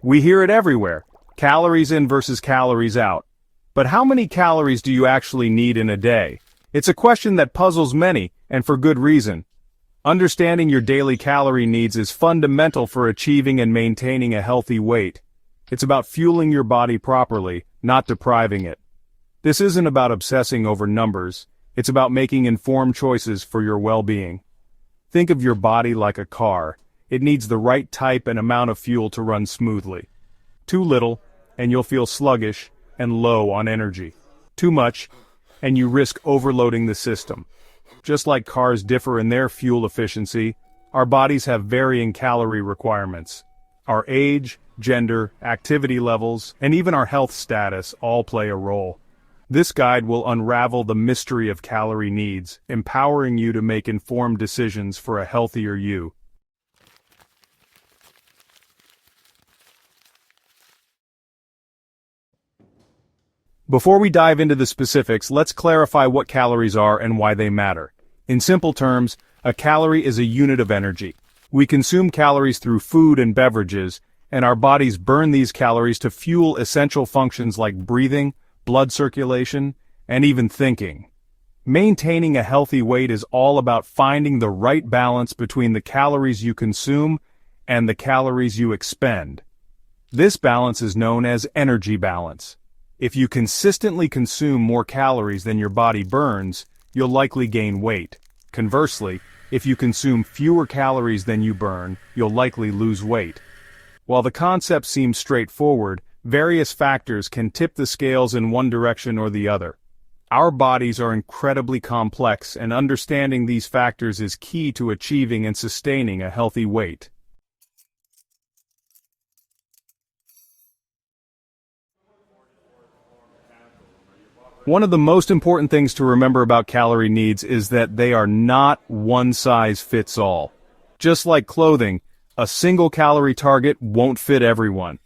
We hear it everywhere, calories in versus calories out. But how many calories do you actually need in a day? It's a question that puzzles many, and for good reason. Understanding your daily calorie needs is fundamental for achieving and maintaining a healthy weight. It's about fueling your body properly, not depriving it. This isn't about obsessing over numbers, it's about making informed choices for your well-being. Think of your body like a car. It needs the right type and amount of fuel to run smoothly. Too little, and you'll feel sluggish and low on energy. Too much, and you risk overloading the system. Just like cars differ in their fuel efficiency, our bodies have varying calorie requirements. Our age, gender, activity levels, and even our health status all play a role. This guide will unravel the mystery of calorie needs, empowering you to make informed decisions for a healthier you. Before we dive into the specifics, let's clarify what calories are and why they matter. In simple terms, a calorie is a unit of energy. We consume calories through food and beverages, and our bodies burn these calories to fuel essential functions like breathing, blood circulation, and even thinking. Maintaining a healthy weight is all about finding the right balance between the calories you consume and the calories you expend. This balance is known as energy balance. If you consistently consume more calories than your body burns, you'll likely gain weight. Conversely, if you consume fewer calories than you burn, you'll likely lose weight. While the concept seems straightforward, various factors can tip the scales in one direction or the other. Our bodies are incredibly complex, and understanding these factors is key to achieving and sustaining a healthy weight. One of the most important things to remember about calorie needs is that they are not one size fits all. Just like clothing, a single calorie target won't fit everyone.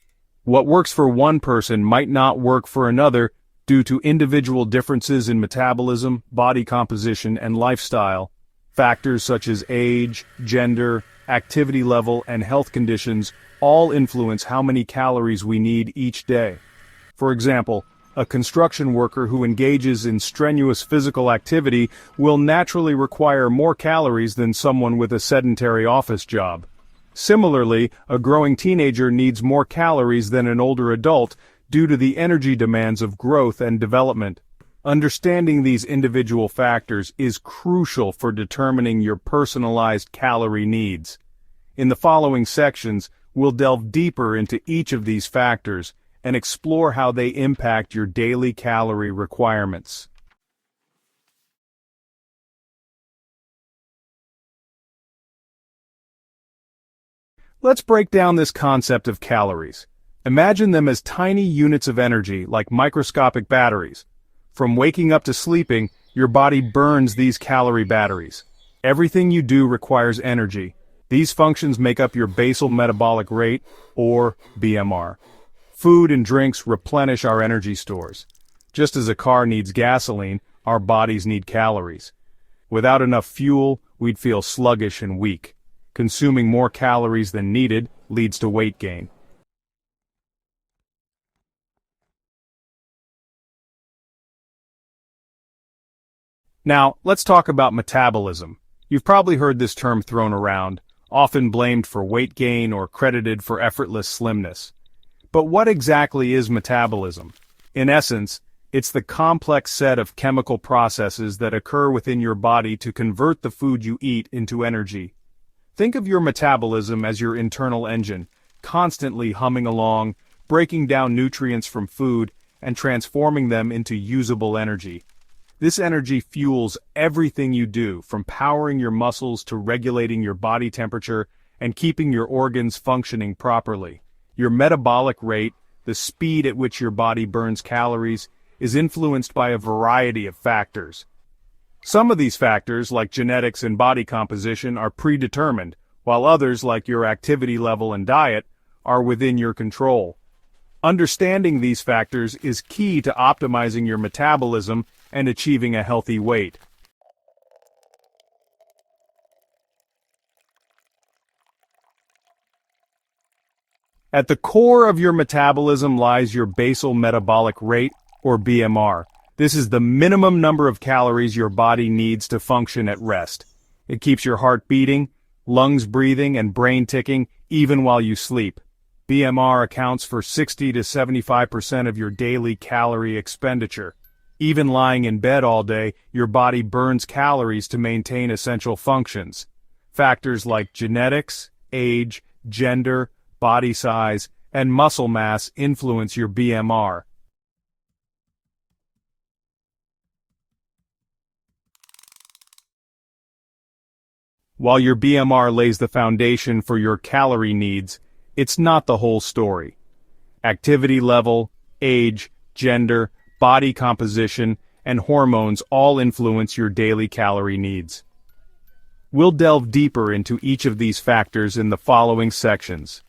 What works for one person might not work for another due to individual differences in metabolism, body composition, and lifestyle. Factors such as age, gender, activity level, and health conditions all influence how many calories we need each day. For example, a construction worker who engages in strenuous physical activity will naturally require more calories than someone with a sedentary office job. Similarly, a growing teenager needs more calories than an older adult due to the energy demands of growth and development. Understanding these individual factors is crucial for determining your personalized calorie needs. In the following sections, we'll delve deeper into each of these factors and explore how they impact your daily calorie requirements. Let's break down this concept of calories. Imagine them as tiny units of energy, like microscopic batteries. From waking up to sleeping, your body burns these calorie batteries. Everything you do requires energy. These functions make up your basal metabolic rate, or BMR. Food and drinks replenish our energy stores. Just as a car needs gasoline, our bodies need calories. Without enough fuel, we'd feel sluggish and weak. Consuming more calories than needed leads to weight gain. Now, let's talk about metabolism. You've probably heard this term thrown around, often blamed for weight gain or credited for effortless slimness. But what exactly is metabolism? In essence, it's the complex set of chemical processes that occur within your body to convert the food you eat into energy. Think of your metabolism as your internal engine, constantly humming along, breaking down nutrients from food, and transforming them into usable energy. This energy fuels everything you do, from powering your muscles to regulating your body temperature and keeping your organs functioning properly. Your metabolic rate, the speed at which your body burns calories, is influenced by a variety of factors. Some of these factors, like genetics and body composition, are predetermined, while others, like your activity level and diet, are within your control. Understanding these factors is key to optimizing your metabolism and achieving a healthy weight. At the core of your metabolism lies your basal metabolic rate, or BMR. This is the minimum number of calories your body needs to function at rest. It keeps your heart beating, lungs breathing, and brain ticking, even while you sleep. BMR accounts for 60 to 75% of your daily calorie expenditure. Even lying in bed all day, your body burns calories to maintain essential functions. Factors like genetics, age, gender, body size, and muscle mass influence your BMR. While your BMR lays the foundation for your calorie needs, it's not the whole story. Activity level, age, gender, body composition, and hormones all influence your daily calorie needs. We'll delve deeper into each of these factors in the following sections.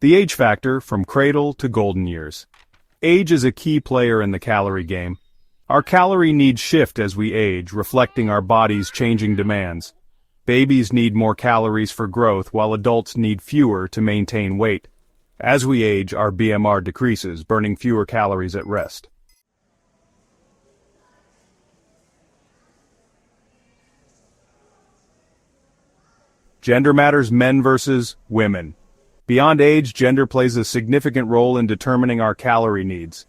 The age factor from cradle to golden years. Age is a key player in the calorie game. Our calorie needs shift as we age, reflecting our body's changing demands. Babies need more calories for growth, while adults need fewer to maintain weight. As we age, our BMR decreases, burning fewer calories at rest. Gender matters: men versus women. Beyond age, gender plays a significant role in determining our calorie needs.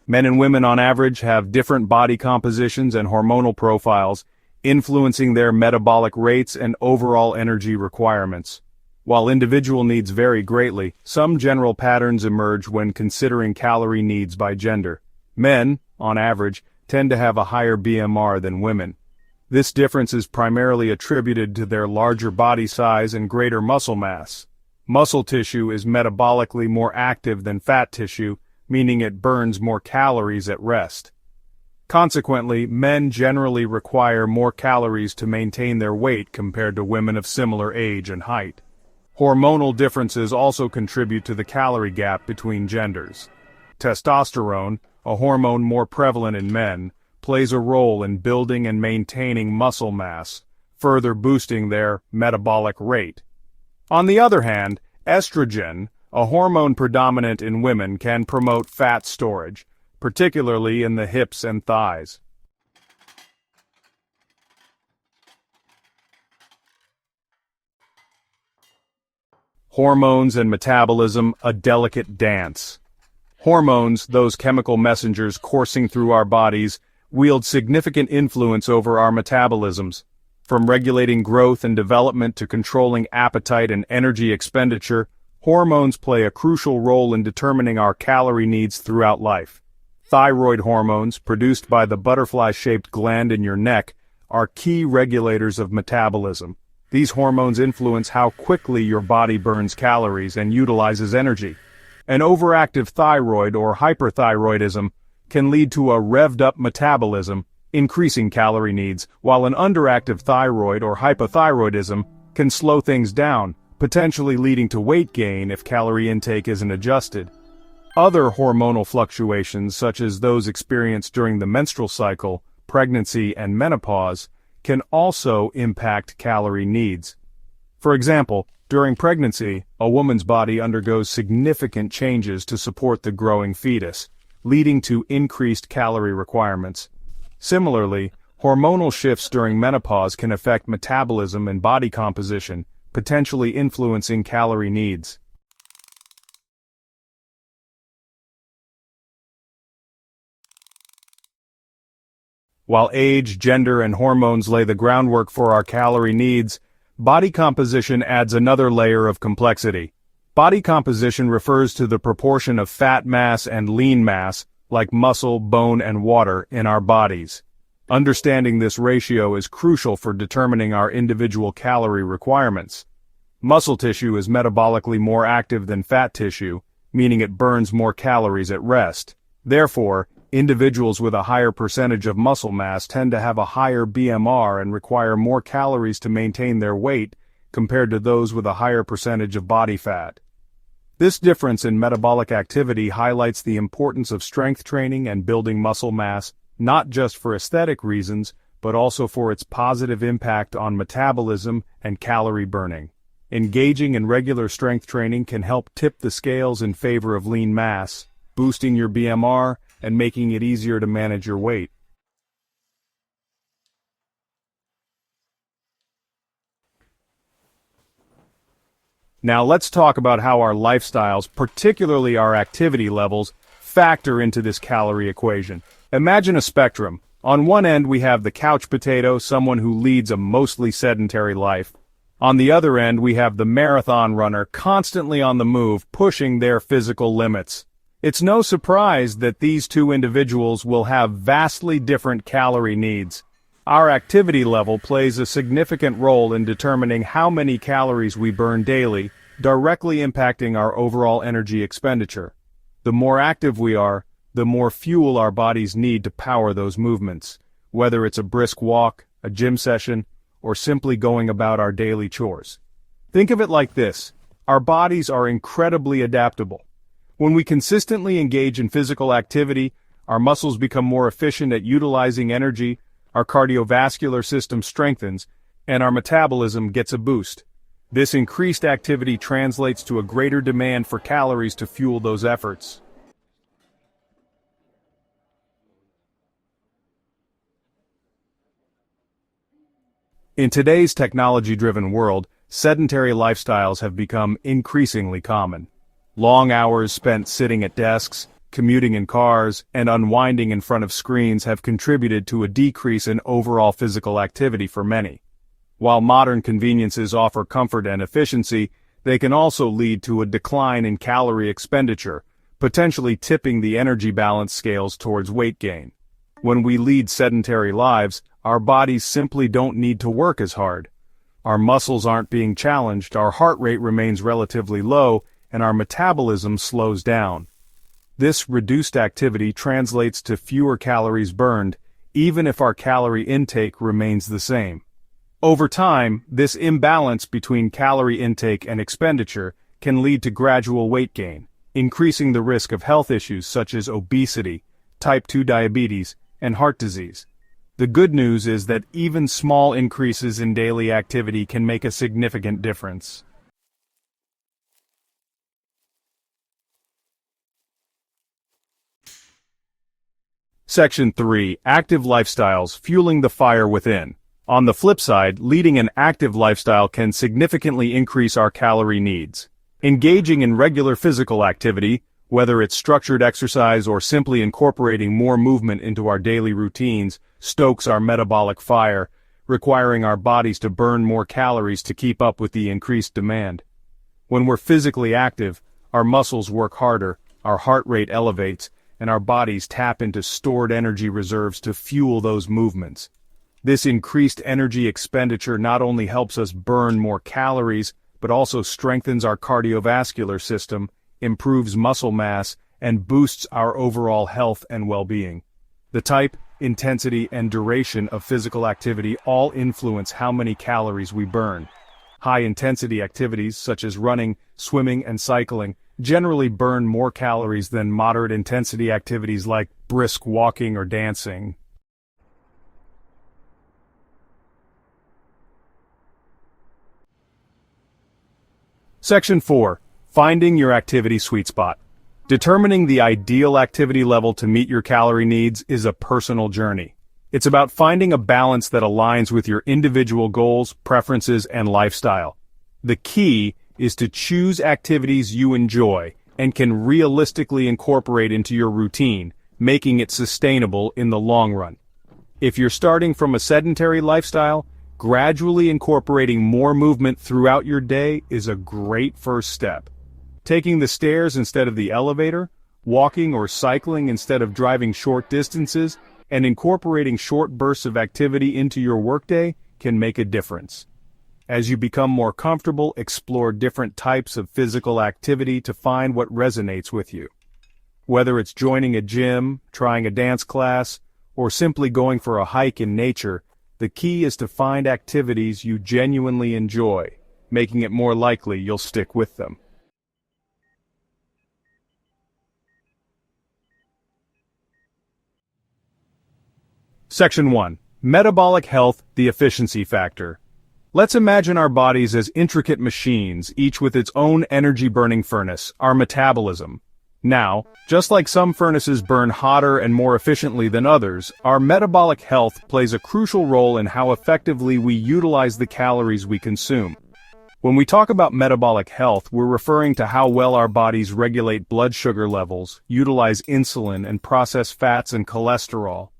Men and women on average have different body compositions and hormonal profiles, influencing their metabolic rates and overall energy requirements. While individual needs vary greatly, some general patterns emerge when considering calorie needs by gender. Men, on average, tend to have a higher BMR than women. This difference is primarily attributed to their larger body size and greater muscle mass. Muscle tissue is metabolically more active than fat tissue, meaning it burns more calories at rest. Consequently, men generally require more calories to maintain their weight compared to women of similar age and height. Hormonal differences also contribute to the calorie gap between genders. Testosterone, a hormone more prevalent in men, plays a role in building and maintaining muscle mass, further boosting their metabolic rate. On the other hand, estrogen, a hormone predominant in women, can promote fat storage, particularly in the hips and thighs. Hormones and metabolism, a delicate dance. Hormones, those chemical messengers coursing through our bodies, wield significant influence over our metabolisms. From regulating growth and development to controlling appetite and energy expenditure, hormones play a crucial role in determining our calorie needs throughout life. Thyroid hormones, produced by the butterfly-shaped gland in your neck, are key regulators of metabolism. These hormones influence how quickly your body burns calories and utilizes energy. An overactive thyroid or hyperthyroidism can lead to a revved-up metabolism, increasing calorie needs, while an underactive thyroid or hypothyroidism can slow things down, potentially leading to weight gain if calorie intake isn't adjusted. Other hormonal fluctuations, such as those experienced during the menstrual cycle, pregnancy, and menopause, can also impact calorie needs. For example, during pregnancy, a woman's body undergoes significant changes to support the growing fetus, leading to increased calorie requirements. Similarly, hormonal shifts during menopause can affect metabolism and body composition, potentially influencing calorie needs. While age, gender, and hormones lay the groundwork for our calorie needs, body composition adds another layer of complexity. Body composition refers to the proportion of fat mass and lean mass, like muscle, bone, and water, in our bodies. Understanding this ratio is crucial for determining our individual calorie requirements. Muscle tissue is metabolically more active than fat tissue, meaning it burns more calories at rest. Therefore, individuals with a higher percentage of muscle mass tend to have a higher BMR and require more calories to maintain their weight compared to those with a higher percentage of body fat. This difference in metabolic activity highlights the importance of strength training and building muscle mass, not just for aesthetic reasons, but also for its positive impact on metabolism and calorie burning. Engaging in regular strength training can help tip the scales in favor of lean mass, boosting your BMR and making it easier to manage your weight. Now let's talk about how our lifestyles, particularly our activity levels, factor into this calorie equation. Imagine a spectrum. On one end we have the couch potato, someone who leads a mostly sedentary life. On the other end we have the marathon runner, constantly on the move, pushing their physical limits. It's no surprise that these two individuals will have vastly different calorie needs. Our activity level plays a significant role in determining how many calories we burn daily, directly impacting our overall energy expenditure. The more active we are, the more fuel our bodies need to power those movements, whether it's a brisk walk, a gym session, or simply going about our daily chores. Think of it like this: our bodies are incredibly adaptable. When we consistently engage in physical activity, our muscles become more efficient at utilizing energy, our cardiovascular system strengthens, and our metabolism gets a boost. This increased activity translates to a greater demand for calories to fuel those efforts. In today's technology-driven world, sedentary lifestyles have become increasingly common. Long hours spent sitting at desks, commuting in cars, and unwinding in front of screens have contributed to a decrease in overall physical activity for many. While modern conveniences offer comfort and efficiency, they can also lead to a decline in calorie expenditure, potentially tipping the energy balance scales towards weight gain. When we lead sedentary lives, our bodies simply don't need to work as hard. Our muscles aren't being challenged, our heart rate remains relatively low, and our metabolism slows down. This reduced activity translates to fewer calories burned, even if our calorie intake remains the same. Over time, this imbalance between calorie intake and expenditure can lead to gradual weight gain, increasing the risk of health issues such as obesity, type 2 diabetes, and heart disease. The good news is that even small increases in daily activity can make a significant difference. Section 3. Active Lifestyles, Fueling the Fire Within. On the flip side, leading an active lifestyle can significantly increase our calorie needs. Engaging in regular physical activity, whether it's structured exercise or simply incorporating more movement into our daily routines, stokes our metabolic fire, requiring our bodies to burn more calories to keep up with the increased demand. When we're physically active, our muscles work harder, our heart rate elevates, and our bodies tap into stored energy reserves to fuel those movements. This increased energy expenditure not only helps us burn more calories, but also strengthens our cardiovascular system, improves muscle mass, and boosts our overall health and well-being. The type, intensity, and duration of physical activity all influence how many calories we burn. High-intensity activities such as running, swimming, and cycling generally burn more calories than moderate-intensity activities like brisk walking or dancing. Section 4. Finding your activity sweet spot. Determining the ideal activity level to meet your calorie needs is a personal journey. It's about finding a balance that aligns with your individual goals, preferences, and lifestyle. The key is to choose activities you enjoy and can realistically incorporate into your routine, making it sustainable in the long run. If you're starting from a sedentary lifestyle, gradually incorporating more movement throughout your day is a great first step. Taking the stairs instead of the elevator, walking or cycling instead of driving short distances, and incorporating short bursts of activity into your workday can make a difference. As you become more comfortable, explore different types of physical activity to find what resonates with you. Whether it's joining a gym, trying a dance class, or simply going for a hike in nature, the key is to find activities you genuinely enjoy, making it more likely you'll stick with them. Section 1. Metabolic health, the efficiency factor. Let's imagine our bodies as intricate machines, each with its own energy-burning furnace, our metabolism. Now, just like some furnaces burn hotter and more efficiently than others, our metabolic health plays a crucial role in how effectively we utilize the calories we consume. When we talk about metabolic health, we're referring to how well our bodies regulate blood sugar levels, utilize insulin, and process fats and cholesterol.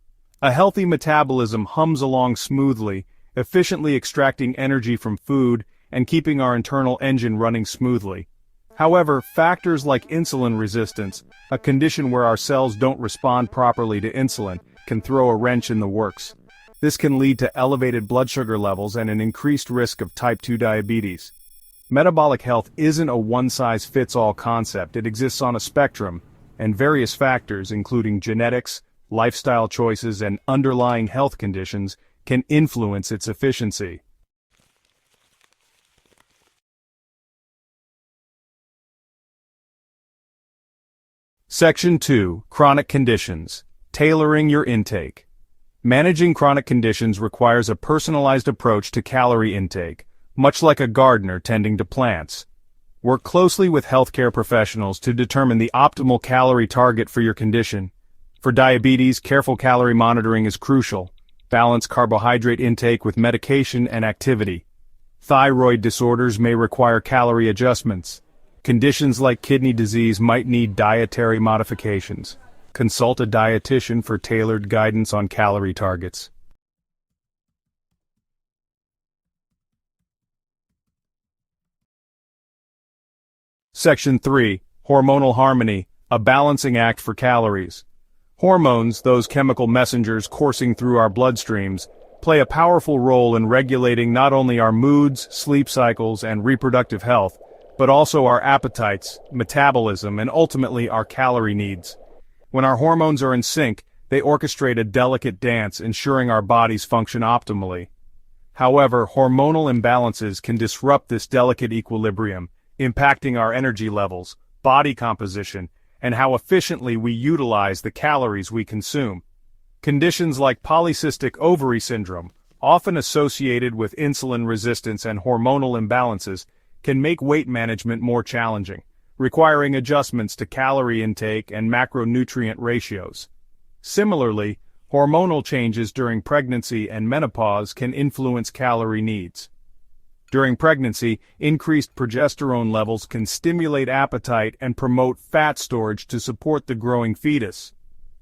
A healthy metabolism hums along smoothly, efficiently extracting energy from food and keeping our internal engine running smoothly. However, factors like insulin resistance, a condition where our cells don't respond properly to insulin, can throw a wrench in the works. This can lead to elevated blood sugar levels and an increased risk of type 2 diabetes. Metabolic health isn't a one-size-fits-all concept. It exists on a spectrum, and various factors, including genetics, lifestyle choices, and underlying health conditions, can influence its efficiency. Section 2. Chronic conditions. Tailoring your intake. Managing chronic conditions requires a personalized approach to calorie intake, much like a gardener tending to plants. Work closely with healthcare professionals to determine the optimal calorie target for your condition. For diabetes, careful calorie monitoring is crucial. Balance carbohydrate intake with medication and activity. Thyroid disorders may require calorie adjustments. Conditions like kidney disease might need dietary modifications. Consult a dietitian for tailored guidance on calorie targets. Section 3. Hormonal harmony, a balancing act for calories. Hormones, those chemical messengers coursing through our bloodstreams, play a powerful role in regulating not only our moods, sleep cycles, and reproductive health, but also our appetites, metabolism, and ultimately our calorie needs. When our hormones are in sync, they orchestrate a delicate dance, ensuring our bodies function optimally. However, hormonal imbalances can disrupt this delicate equilibrium, impacting our energy levels, body composition, and how efficiently we utilize the calories we consume. Conditions like polycystic ovary syndrome, often associated with insulin resistance and hormonal imbalances, can make weight management more challenging, requiring adjustments to calorie intake and macronutrient ratios. Similarly, hormonal changes during pregnancy and menopause can influence calorie needs. During pregnancy, increased progesterone levels can stimulate appetite and promote fat storage to support the growing fetus.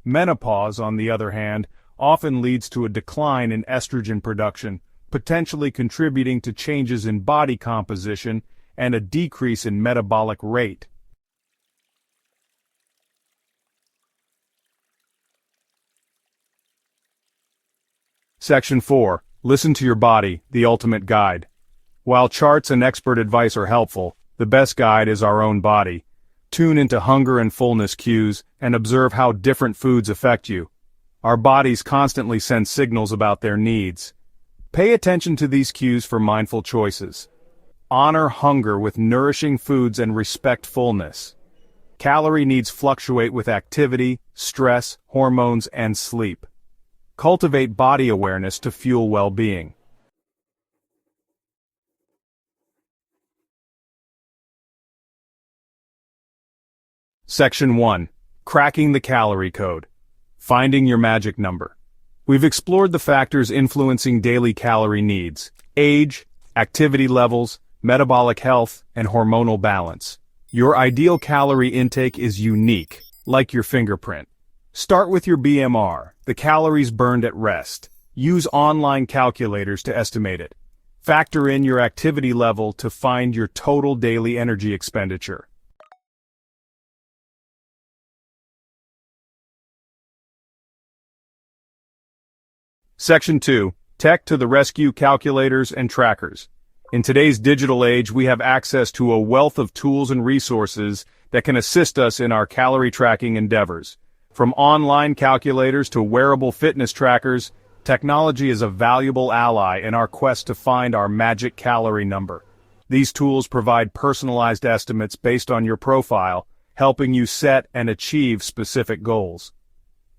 Menopause, on the other hand, often leads to a decline in estrogen production, potentially contributing to changes in body composition and a decrease in metabolic rate. Section 4. Listen to your body, the ultimate guide. While charts and expert advice are helpful, the best guide is our own body. Tune into hunger and fullness cues and observe how different foods affect you. Our bodies constantly send signals about their needs. Pay attention to these cues for mindful choices. Honor hunger with nourishing foods and respect fullness. Calorie needs fluctuate with activity, stress, hormones, and sleep. Cultivate body awareness to fuel well-being. Section 1. Cracking the calorie code. Finding your magic number. We've explored the factors influencing daily calorie needs: age, activity levels, metabolic health, and hormonal balance. Your ideal calorie intake is unique, like your fingerprint. Start with your BMR, the calories burned at rest. Use online calculators to estimate it. Factor in your activity level to find your total daily energy expenditure. Section 2. Tech to the rescue: calculators and trackers. In today's digital age, we have access to a wealth of tools and resources that can assist us in our calorie tracking endeavors. From online calculators to wearable fitness trackers, technology is a valuable ally in our quest to find our magic calorie number. These tools provide personalized estimates based on your profile, helping you set and achieve specific goals.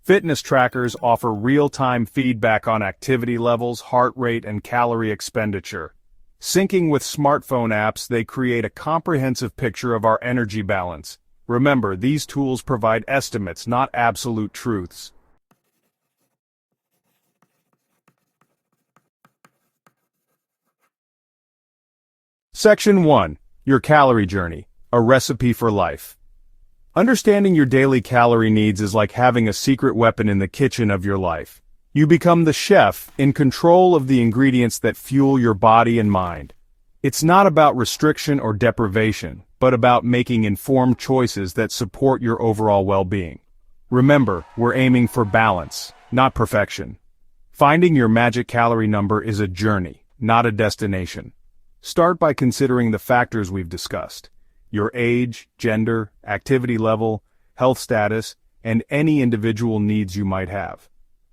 Fitness trackers offer real-time feedback on activity levels, heart rate, and calorie expenditure. Syncing with smartphone apps, they create a comprehensive picture of our energy balance. Remember, these tools provide estimates, not absolute truths. Section 1. Your Calorie Journey, a Recipe for Life. Understanding your daily calorie needs is like having a secret weapon in the kitchen of your life. You become the chef, in control of the ingredients that fuel your body and mind. It's not about restriction or deprivation, but about making informed choices that support your overall well-being. Remember, we're aiming for balance, not perfection. Finding your magic calorie number is a journey, not a destination. Start by considering the factors we've discussed: your age, gender, activity level, health status, and any individual needs you might have.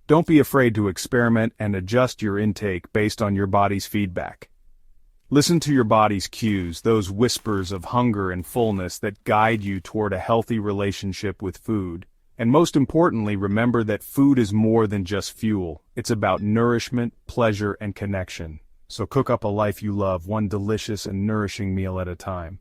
Don't be afraid to experiment and adjust your intake based on your body's feedback. Listen to your body's cues, those whispers of hunger and fullness that guide you toward a healthy relationship with food. And most importantly, remember that food is more than just fuel. It's about nourishment, pleasure, and connection. So cook up a life you love, one delicious and nourishing meal at a time.